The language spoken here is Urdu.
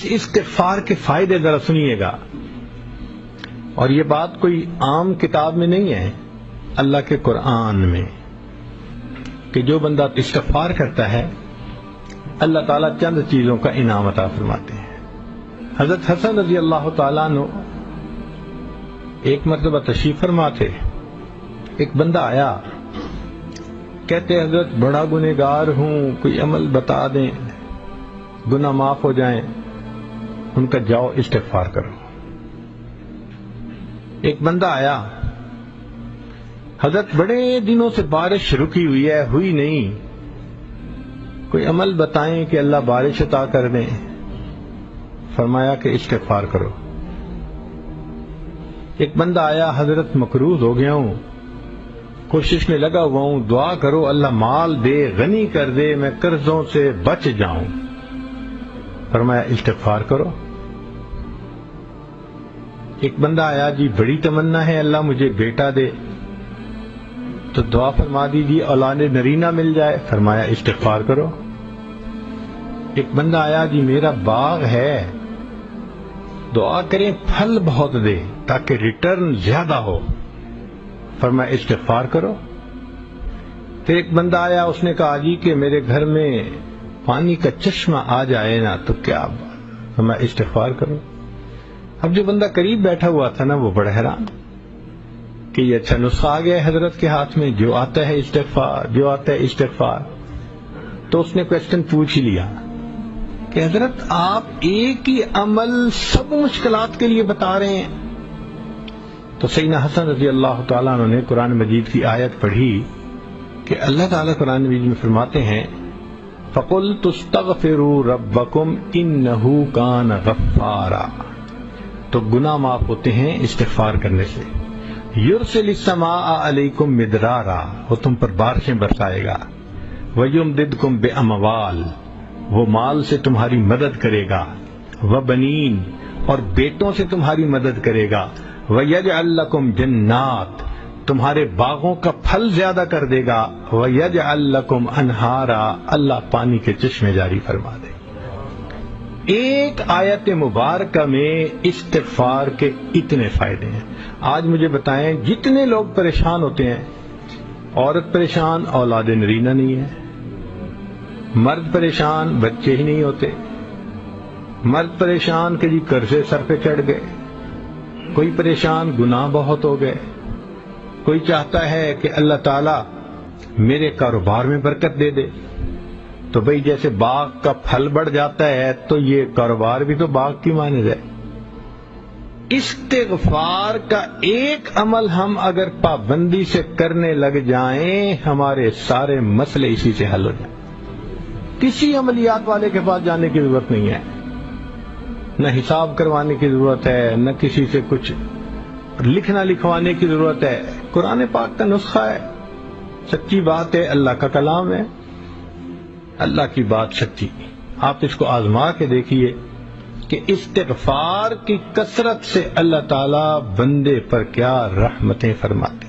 اس استغفار کے فائدے ذرا سنیے گا. اور یہ بات کوئی عام کتاب میں نہیں ہے، اللہ کے قرآن میں، کہ جو بندہ استغفار کرتا ہے اللہ تعالیٰ چند چیزوں کا انعام عطا فرماتے ہیں. حضرت حسن رضی اللہ تعالیٰ عنہ ایک مرتبہ تشریف فرما تھے. ایک بندہ آیا، کہتے حضرت بڑا گنہگار ہوں، کوئی عمل بتا دیں گناہ معاف ہو جائیں. ان کا جاؤ استغفار کرو. ایک بندہ آیا، حضرت بڑے دنوں سے بارش رکی ہوئی ہے، ہوئی نہیں، کوئی عمل بتائیں کہ اللہ بارش عطا کر دیں. فرمایا کہ استغفار کرو. ایک بندہ آیا، حضرت مقروض ہو گیا ہوں، کوشش میں لگا ہوا ہوں، دعا کرو اللہ مال دے، غنی کر دے، میں قرضوں سے بچ جاؤں. فرمایا استغفار کرو. ایک بندہ آیا، جی بڑی تمنا ہے اللہ مجھے بیٹا دے، تو دعا فرما دیجیے اولاد نرینہ مل جائے. فرمایا استغفار کرو. ایک بندہ آیا، جی میرا باغ ہے، دعا کریں پھل بہت دے تاکہ ریٹرن زیادہ ہو. فرمایا استغفار کرو. پھر ایک بندہ آیا، اس نے کہا جی کہ میرے گھر میں پانی کا چشمہ آ جائے نا تو کیا بات. فرمایا استغفار کرو. اب جو بندہ قریب بیٹھا ہوا تھا نا وہ بڑا حیران کہ یہ اچھا نسخہ آ گیا ہے حضرت کے ہاتھ میں، جو آتا ہے استغفار، جو آتا ہے استغفار. تو اس نے کویسچن پوچھ ہی لیا کہ حضرت آپ ایک ہی عمل سب مشکلات کے لیے بتا رہے ہیں. تو سیدنا حسن رضی اللہ تعالیٰ عنہ نے قرآن مجید کی آیت پڑھی کہ اللہ تعالیٰ قرآن مجید میں فرماتے ہیں فَقُلْتُ اسْتَغْفِرُوا رَبَّكُمْ إِنَّهُ كَانَ غَفَّارًا. تو گناہ معاف ہوتے ہیں استغفار کرنے سے. يُرْسِلِ السَّمَاءَ عَلَيْكُمْ مِدْرَارًا، وہ تم پر بارشیں برسائے گا. وَيُمْدِدْكُمْ بِأَمْوَالٍ، وہ مال سے تمہاری مدد کرے گا. وَبَنِينَ، اور بیٹوں سے تمہاری مدد کرے گا. وَيَجْعَلْ لَكُمْ جَنَّاتٍ، تمہارے باغوں کا پھل زیادہ کر دے گا. وَيَجْعَلْ لَكُمْ أَنْهَارًا، اللہ پانی کے چشمے جاری فرما دے. ایک آیت مبارکہ میں استغفار کے اتنے فائدے ہیں. آج مجھے بتائیں جتنے لوگ پریشان ہوتے ہیں، عورت پریشان اولاد نرینہ نہیں ہے، مرد پریشان بچے ہی نہیں ہوتے، مرد پریشان کہ جی قرضے سر پہ چڑھ گئے، کوئی پریشان گناہ بہت ہو گئے، کوئی چاہتا ہے کہ اللہ تعالیٰ میرے کاروبار میں برکت دے دے. تو بھئی جیسے باغ کا پھل بڑھ جاتا ہے تو یہ کاروبار بھی تو باغ کی مانند ہے. استغفار کا ایک عمل ہم اگر پابندی سے کرنے لگ جائیں ہمارے سارے مسئلے اسی سے حل ہو جائیں. کسی عملیات والے کے پاس جانے کی ضرورت نہیں ہے، نہ حساب کروانے کی ضرورت ہے، نہ کسی سے کچھ لکھنا لکھوانے کی ضرورت ہے. قرآن پاک کا نسخہ ہے، سچی بات ہے، اللہ کا کلام ہے، اللہ کی بات سچی. آپ اس کو آزما کے دیکھیے کہ استغفار کی کثرت سے اللہ تعالیٰ بندے پر کیا رحمتیں فرماتے.